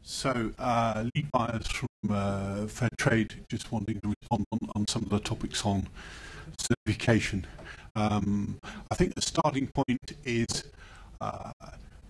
So, lead buyers from Fair Trade just wanting to respond on some of the topics on certification. I think the starting point is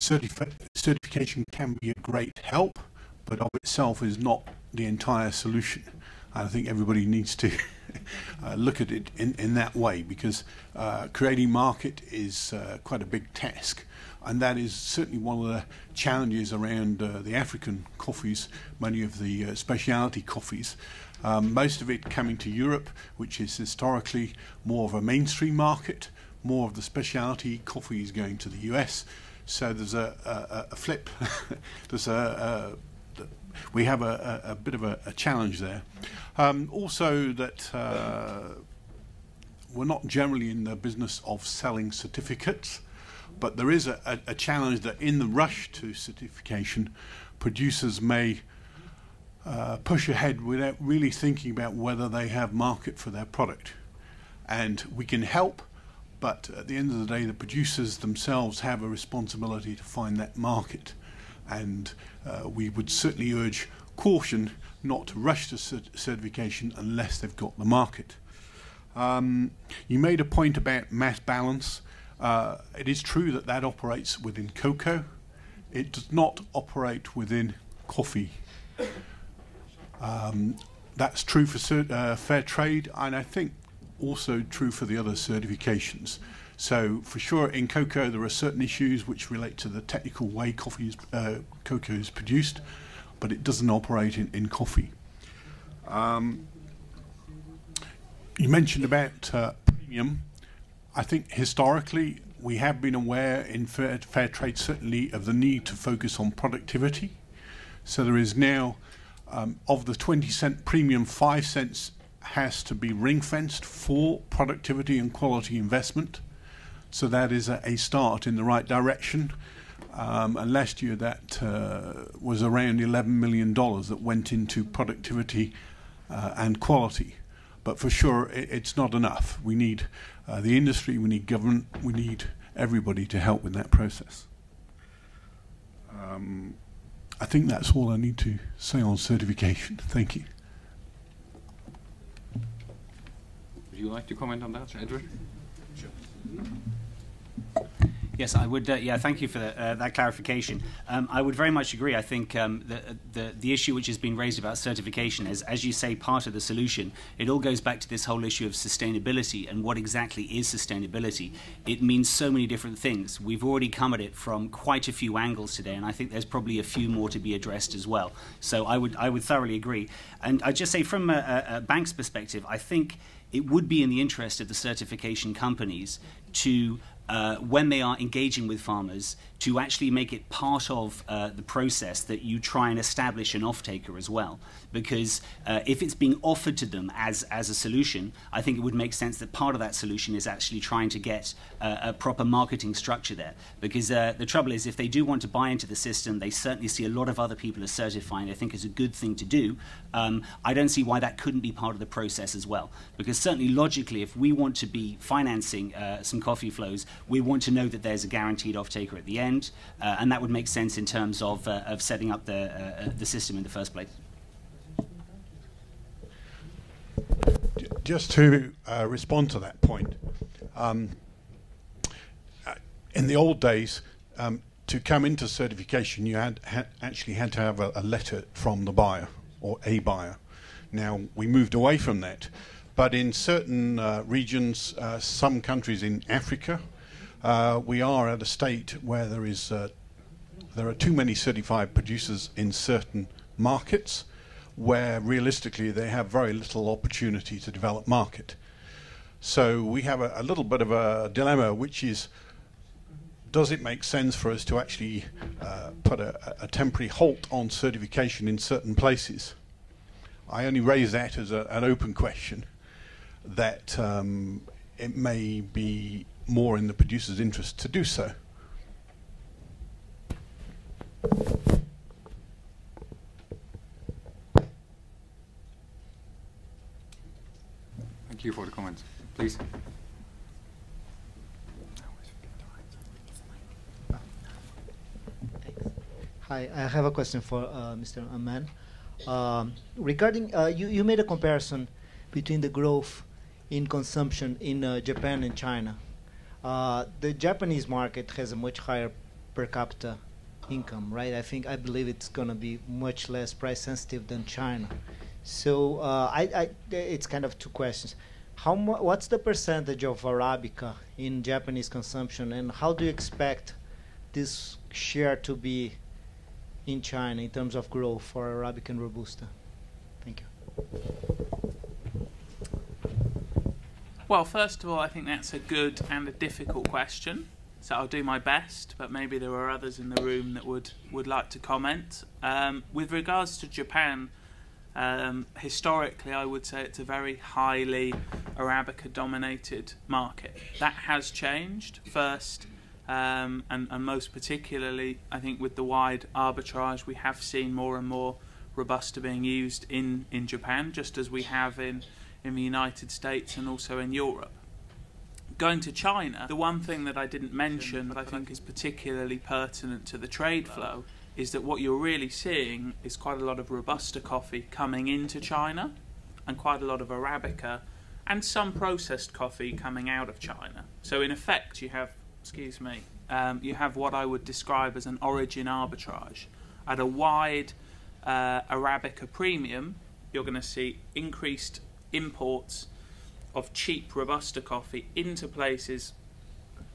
certification can be a great help, but of itself is not the entire solution. I think everybody needs to look at it in that way, because creating market is quite a big task. And that is certainly one of the challenges around the African coffees, many of the specialty coffees. Most of it coming to Europe, which is historically more of a mainstream market, more of the specialty coffees going to the US. So there's a flip. There's we have a bit of a challenge there. Also that we're not generally in the business of selling certificates, but there is a challenge that in the rush to certification, producers may push ahead without really thinking about whether they have market for their product. And we can help, but at the end of the day, the producers themselves have a responsibility to find that market. And we would certainly urge caution not to rush to certification unless they've got the market. You made a point about mass balance. It is true that that operates within cocoa. It does not operate within coffee. That's true for fair trade, and I think also true for the other certifications. So for sure in cocoa there are certain issues which relate to the technical way cocoa is produced, but it doesn't operate in coffee. You mentioned about premium. I think historically we have been aware in fair trade certainly of the need to focus on productivity. So there is now, of the 20-cent premium, 5 cents has to be ring-fenced for productivity and quality investment. So that is a start in the right direction. And last year that was around $11 million that went into productivity and quality. But for sure, it's not enough. We need the industry, we need government, we need everybody to help with that process. I think that's all I need to say on certification. Thank you. Would you like to comment on that, Edward? Sure. Yes, I would. Yeah, thank you for that clarification. I would very much agree. I think the issue which has been raised about certification is, as you say, part of the solution. It all goes back to this whole issue of sustainability and what exactly is sustainability. It means so many different things. We've already come at it from quite a few angles today, and I think there's probably a few more to be addressed as well. So I would thoroughly agree. And I'd just say from a bank's perspective, I think it would be in the interest of the certification companies to when they are engaging with farmers, to actually make it part of the process that you try and establish an off-taker as well. Because if it's being offered to them as a solution, I think it would make sense that part of that solution is actually trying to get a proper marketing structure there. Because the trouble is, if they do want to buy into the system, they certainly see a lot of other people are certifying. I think it's a good thing to do. I don't see why that couldn't be part of the process as well. Because certainly logically, if we want to be financing some coffee flows, we want to know that there's a guaranteed off-taker at the end, and that would make sense in terms of setting up the system in the first place. Just to respond to that point, in the old days, to come into certification, you actually had to have a letter from the buyer or a buyer. Now we moved away from that, but in certain regions, some countries in Africa, we are at a state where there are too many certified producers in certain markets, where realistically they have very little opportunity to develop market. So we have a little bit of a dilemma, which is, does it make sense for us to actually put a temporary halt on certification in certain places? I only raise that as an open question, that it may be more in the producer's interest to do so. Thank you for the comments. Please. Hi, I have a question for Mr. Aman. Regarding, you made a comparison between the growth in consumption in Japan and China. The Japanese market has a much higher per capita income, right? I believe it's going to be much less price sensitive than China. So it's kind of two questions. What's the percentage of Arabica in Japanese consumption, and how do you expect this share to be in China in terms of growth for Arabica and Robusta? Thank you. Well, first of all, I think that's a good and a difficult question. So I'll do my best, but maybe there are others in the room that would like to comment. With regards to Japan, historically, I would say it's a very highly Arabica-dominated market. That has changed first, and most particularly, I think, with the wide arbitrage, we have seen more and more Robusta being used in Japan, just as we have in the United States and also in Europe. Going to China, the one thing that I didn't mention, but I think is particularly pertinent to the trade flow, is that what you're really seeing is quite a lot of Robusta coffee coming into China, and quite a lot of Arabica, and some processed coffee coming out of China. So in effect, you have, you have what I would describe as an origin arbitrage. At a wide Arabica premium, you're going to see increased imports of cheap Robusta coffee into places,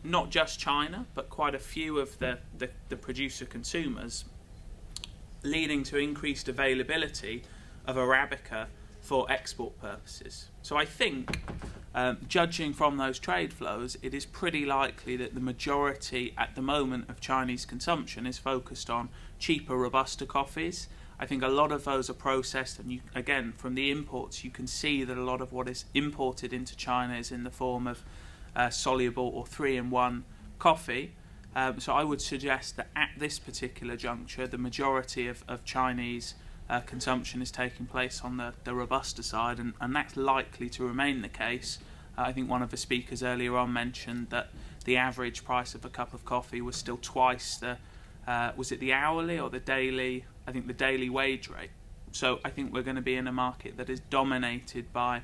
not just China, but quite a few of the producer consumers, leading to increased availability of Arabica for export purposes. So I think, judging from those trade flows, it is pretty likely that the majority at the moment of Chinese consumption is focused on cheaper Robusta coffees. I think a lot of those are processed, and again, from the imports, you can see that a lot of what is imported into China is in the form of soluble or 3-in-1 coffee. So I would suggest that at this particular juncture, the majority of Chinese consumption is taking place on the Robusta side, and that's likely to remain the case. I think one of the speakers earlier on mentioned that the average price of a cup of coffee was still twice the, was it the hourly or the daily? I think the daily wage rate. So I think we're going to be in a market that is dominated by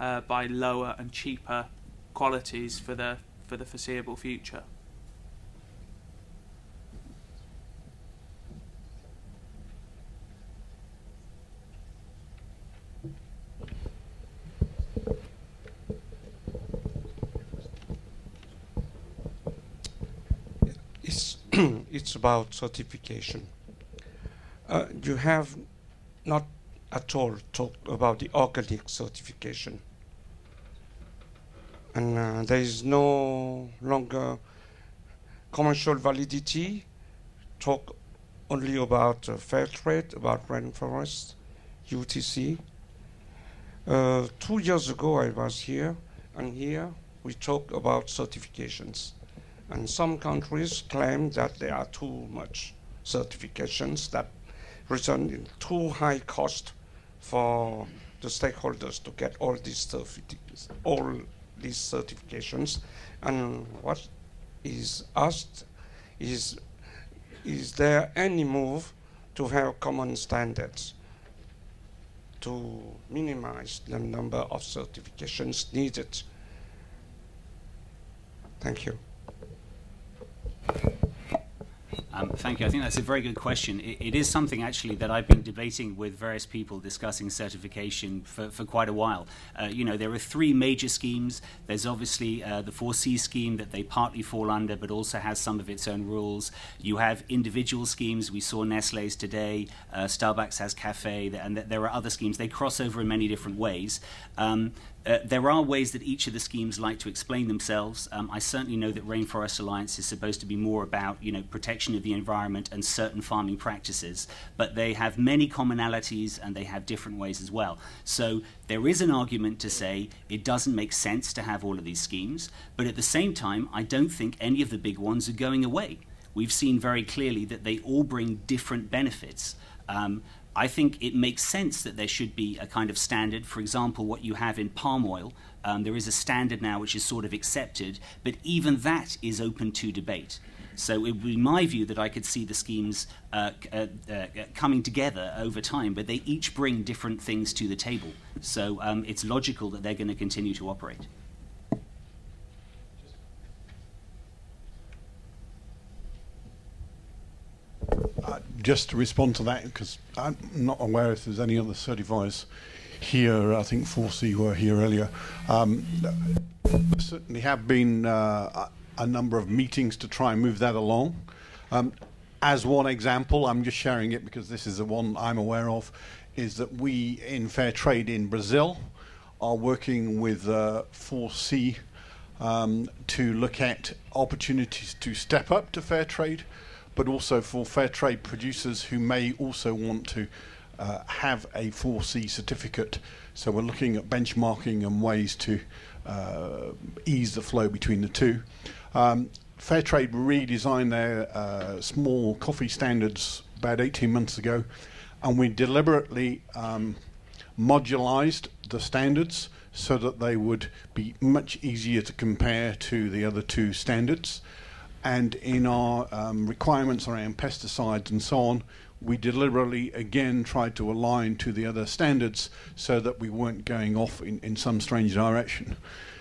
lower and cheaper qualities for the foreseeable future. It's about certification. You have not at all talked about the organic certification. And there is no longer commercial validity. Talk only about fair trade, about rainforest, UTC. 2 years ago I was here, and here we talk about certifications. And some countries claim that there are too much certifications that result in too high cost for the stakeholders to get all these certifications. And what is asked is there any move to have common standards to minimize the number of certifications needed? Thank you. Thank you. I think that's a very good question. It is something actually that I've been debating with various people discussing certification for quite a while. You know, there are three major schemes. There's obviously the 4C scheme that they partly fall under, but also has some of its own rules. You have individual schemes. We saw Nestle's today. Starbucks has Cafe, and there are other schemes. They cross over in many different ways. There are ways that each of the schemes like to explain themselves. I certainly know that Rainforest Alliance is supposed to be more about, you know, protection of the environment and certain farming practices, but they have many commonalities and they have different ways as well. So there is an argument to say it doesn't make sense to have all of these schemes, but at the same time, I don't think any of the big ones are going away. We've seen very clearly that they all bring different benefits. I think it makes sense that there should be a kind of standard. For example, what you have in palm oil, there is a standard now which is sort of accepted, but even that is open to debate. So it would be my view that I could see the schemes coming together over time, but they each bring different things to the table. So it's logical that they're going to continue to operate. Just to respond to that, because I'm not aware if there's any other certifiers here. I think 4C were here earlier. There certainly have been a number of meetings to try and move that along. As one example, I'm just sharing it because this is the one I'm aware of, is that we in Fair Trade in Brazil are working with 4C to look at opportunities to step up to fair trade, but also for fair trade producers who may also want to have a 4C certificate. So we're looking at benchmarking and ways to ease the flow between the two. Fair Trade redesigned their small coffee standards about 18 months ago, and we deliberately modularized the standards so that they would be much easier to compare to the other two standards. And in our requirements around pesticides and so on, we deliberately again tried to align to the other standards so that we weren't going off in some strange direction.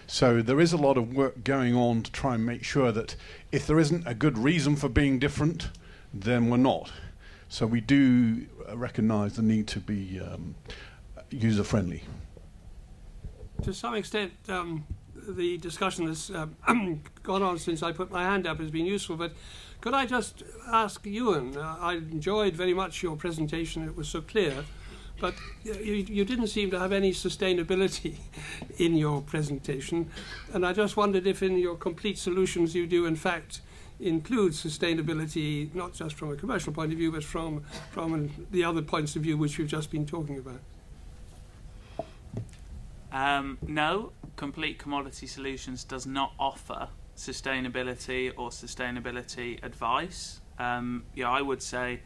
So there is a lot of work going on to try and make sure that if there isn't a good reason for being different, then we're not. So we do recognize the need to be user-friendly. To some extent, the discussion that's gone on since I put my hand up has been useful, but could I just ask Ewan, I enjoyed very much your presentation, it was so clear, but you didn't seem to have any sustainability in your presentation, and I just wondered if in your complete solutions you do in fact include sustainability, not just from a commercial point of view, but from the other points of view which we've just been talking about. No, Complete Commodity Solutions does not offer sustainability or sustainability advice. I would say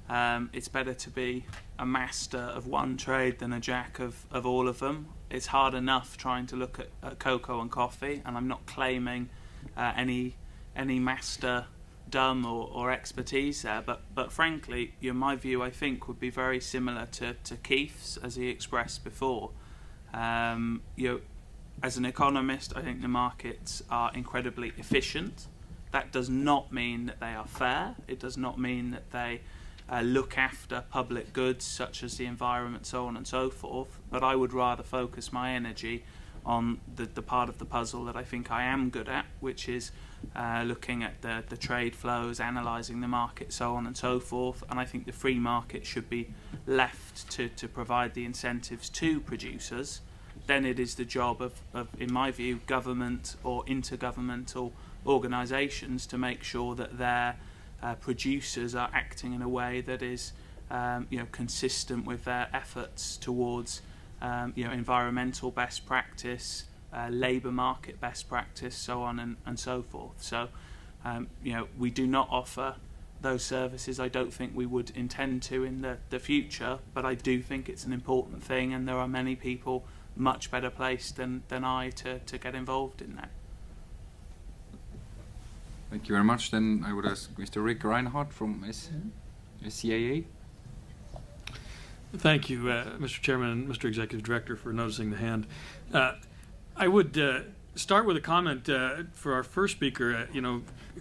it's better to be a master of one trade than a jack of all of them. It's hard enough trying to look at cocoa and coffee, and I'm not claiming any masterdom or expertise there, but frankly, my view I think would be very similar to Keith's, as he expressed before. As an economist, I think the markets are incredibly efficient. That does not mean that they are fair. It does not mean that they look after public goods such as the environment, so on and so forth. But I would rather focus my energy on the part of the puzzle that I think I am good at, which is looking at the trade flows, analysing the market, so on and so forth. And I think the free market should be left to provide the incentives to producers. Then it is the job of, in my view, government or intergovernmental organisations to make sure that their producers are acting in a way that is consistent with their efforts towards environmental best practice, labour market best practice, so on and so forth. So we do not offer those services. I don't think we would intend to in the future, but I do think it's an important thing, and there are many people much better placed than I to get involved in that. Thank you very much. Then I would ask Mr. Rick Reinhardt from SCAA. Thank you, Mr. Chairman and Mr. Executive Director, for noticing the hand. I would start with a comment for our first speaker.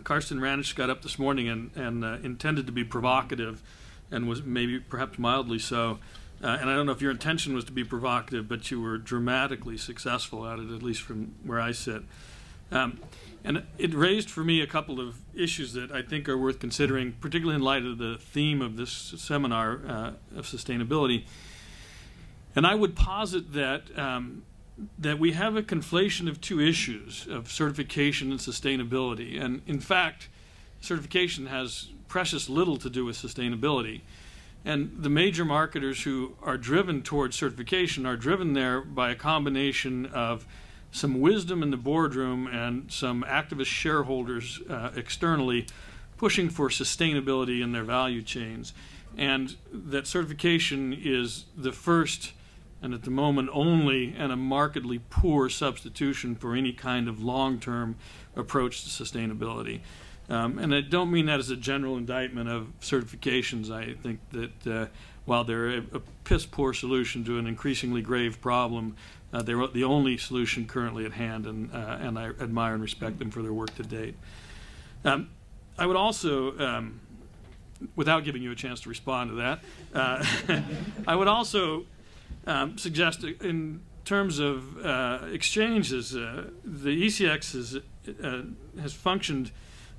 Karsten Ranisch got up this morning and intended to be provocative, and was maybe perhaps mildly so. And I don't know if your intention was to be provocative, but you were dramatically successful at it, at least from where I sit. And it raised for me a couple of issues that I think are worth considering, particularly in light of the theme of this seminar of sustainability. And I would posit that that we have a conflation of two issues, of certification and sustainability. And in fact, certification has precious little to do with sustainability. And the major marketers who are driven towards certification are driven there by a combination of some wisdom in the boardroom and some activist shareholders externally pushing for sustainability in their value chains. And that certification is the first, and at the moment only, and a markedly poor substitution for any kind of long-term approach to sustainability. And I don't mean that as a general indictment of certifications. I think that while they're a piss-poor solution to an increasingly grave problem, they're the only solution currently at hand, and I admire and respect them for their work to date. I would also, without giving you a chance to respond to that, I would also suggest in terms of exchanges, the ECX has functioned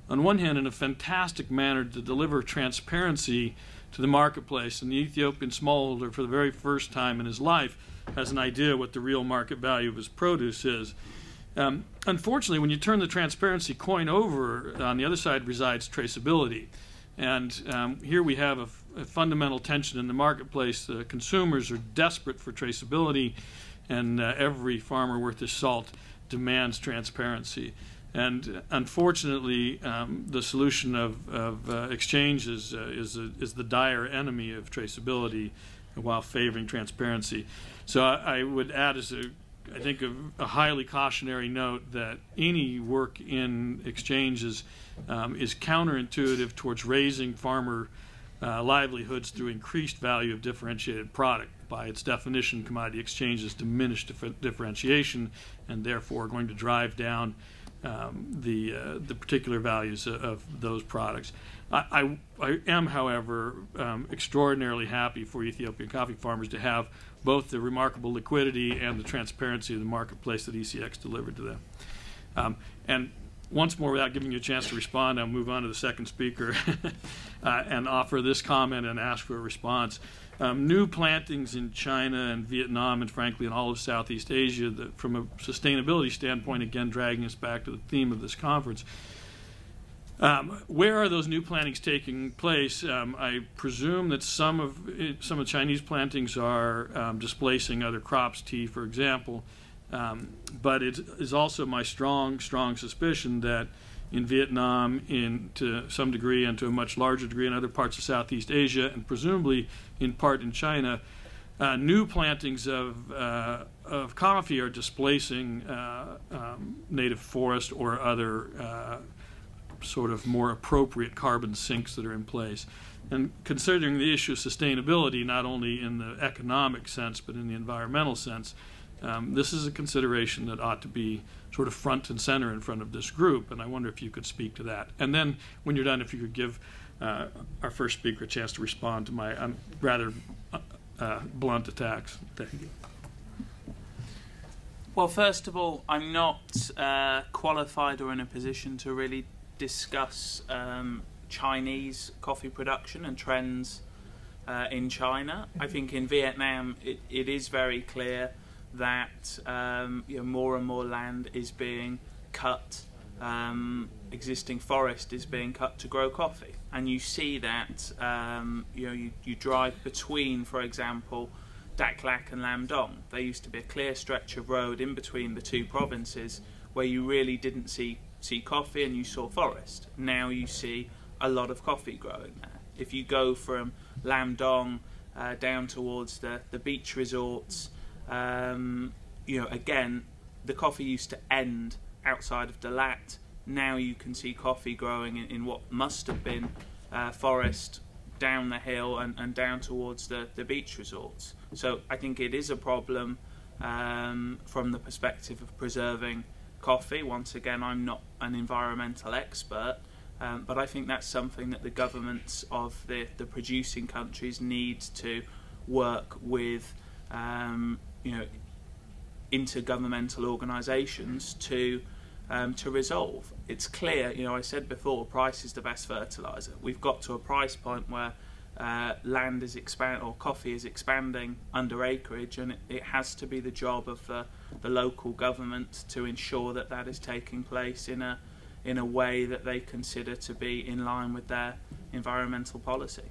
on one hand in a fantastic manner to deliver transparency to the marketplace, and the Ethiopian smallholder for the very first time in his life has an idea what the real market value of his produce is. Unfortunately, when you turn the transparency coin over, on the other side resides traceability. And here we have a fundamental tension in the marketplace. The consumers are desperate for traceability, and every farmer worth his salt demands transparency. And unfortunately, the solution of exchanges is the dire enemy of traceability while favoring transparency. So I would add as I think a highly cautionary note that any work in exchanges is counterintuitive towards raising farmer livelihoods through increased value of differentiated product. By its definition, commodity exchanges diminish differentiation and therefore are going to drive down the particular values of those products. I am, however, extraordinarily happy for Ethiopian coffee farmers to have both the remarkable liquidity and the transparency of the marketplace that ECX delivered to them. And once more, without giving you a chance to respond, I'll move on to the second speaker and offer this comment and ask for a response. New plantings in China and Vietnam and frankly in all of Southeast Asia, that from a sustainability standpoint, again dragging us back to the theme of this conference, where are those new plantings taking place? I presume that some of Chinese plantings are displacing other crops, tea for example, but it is also my strong suspicion that in Vietnam, to some degree, and to a much larger degree in other parts of Southeast Asia, and presumably in part in China, new plantings of coffee are displacing native forest or other sort of more appropriate carbon sinks that are in place. And considering the issue of sustainability, not only in the economic sense but in the environmental sense, this is a consideration that ought to be sort of front and center in front of this group, and I wonder if you could speak to that. And then, when you're done, if you could give our first speaker a chance to respond to my rather blunt attacks. Thank you. Well, first of all, I'm not qualified or in a position to really discuss Chinese coffee production and trends in China. I think in Vietnam it is very clear that more and more land is being cut, existing forest is being cut to grow coffee, and you see that you drive between, for example, Dak Lak and Lam Dong. There used to be a clear stretch of road in between the two provinces where you really didn't see coffee and you saw forest. Now you see a lot of coffee growing there. If you go from Lam Dong down towards the beach resorts, again, the coffee used to end outside of Dalat. Now you can see coffee growing in what must have been forest down the hill and down towards the beach resorts. So I think it is a problem from the perspective of preserving coffee. Once again, I'm not an environmental expert, but I think that's something that the governments of the producing countries need to work with intergovernmental organisations to resolve. It's clear, I said before, price is the best fertiliser. We've got to a price point where land is coffee is expanding under acreage, and it has to be the job of the local government to ensure that that is taking place in a way that they consider to be in line with their environmental policy.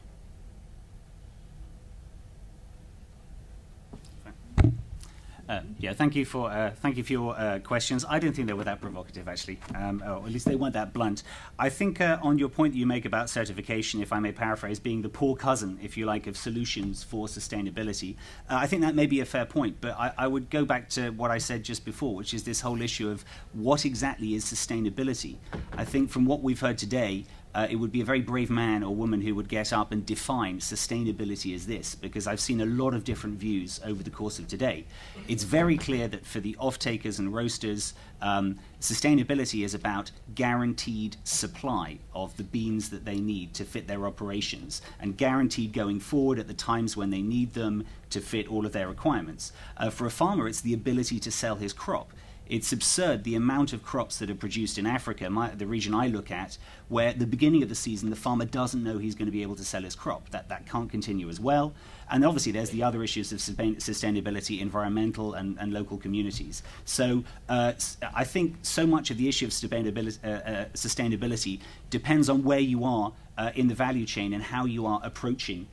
Thank you for your questions. I don't think they were that provocative, actually, or at least they weren't that blunt. I think on your point that you make about certification, if I may paraphrase, being the poor cousin, if you like, of solutions for sustainability, I think that may be a fair point. But I would go back to what I said just before, which is this whole issue of what exactly is sustainability. I think from what we've heard today, it would be a very brave man or woman who would get up and define sustainability as this, because I've seen a lot of different views over the course of today. It's very clear that for the off-takers and roasters, sustainability is about guaranteed supply of the beans that they need to fit their operations, and guaranteed going forward at the times when they need them to fit all of their requirements. For a farmer, it's the ability to sell his crop. It's absurd the amount of crops that are produced in Africa, the region I look at, where at the beginning of the season the farmer doesn't know he's going to be able to sell his crop. That can't continue as well. And obviously there's the other issues of sustainability, environmental and local communities. So I think so much of the issue of sustainability depends on where you are in the value chain and how you are approaching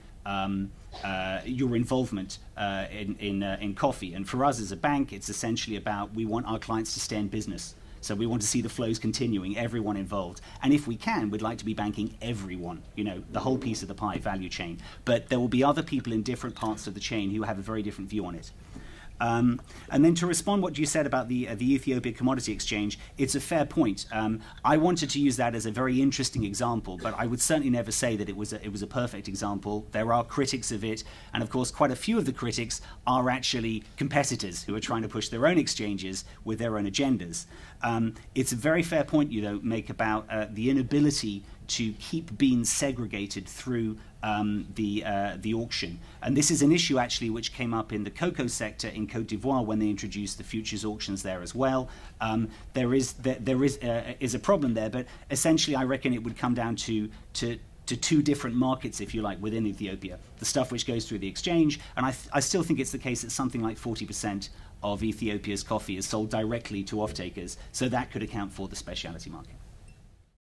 your involvement in coffee. And for us as a bank, it's essentially about we want our clients to stay in business. So we want to see the flows continuing, everyone involved. And if we can, we'd like to be banking everyone, the whole piece of the pie, value chain. But there will be other people in different parts of the chain who have a very different view on it. And then to respond what you said about the Ethiopia Commodity Exchange, it's a fair point. I wanted to use that as a very interesting example, but I would certainly never say that it was a perfect example. There are critics of it, and of course quite a few of the critics are actually competitors who are trying to push their own exchanges with their own agendas. It's a very fair point you make about the inability to keep beans segregated through the auction. And this is an issue actually which came up in the cocoa sector in Cote d'Ivoire when they introduced the futures auctions there as well. There is a problem there, but essentially I reckon it would come down to two different markets, if you like, within Ethiopia. The stuff which goes through the exchange, and I still think it's the case that something like 40% of Ethiopia's coffee is sold directly to off-takers, so that could account for the specialty market.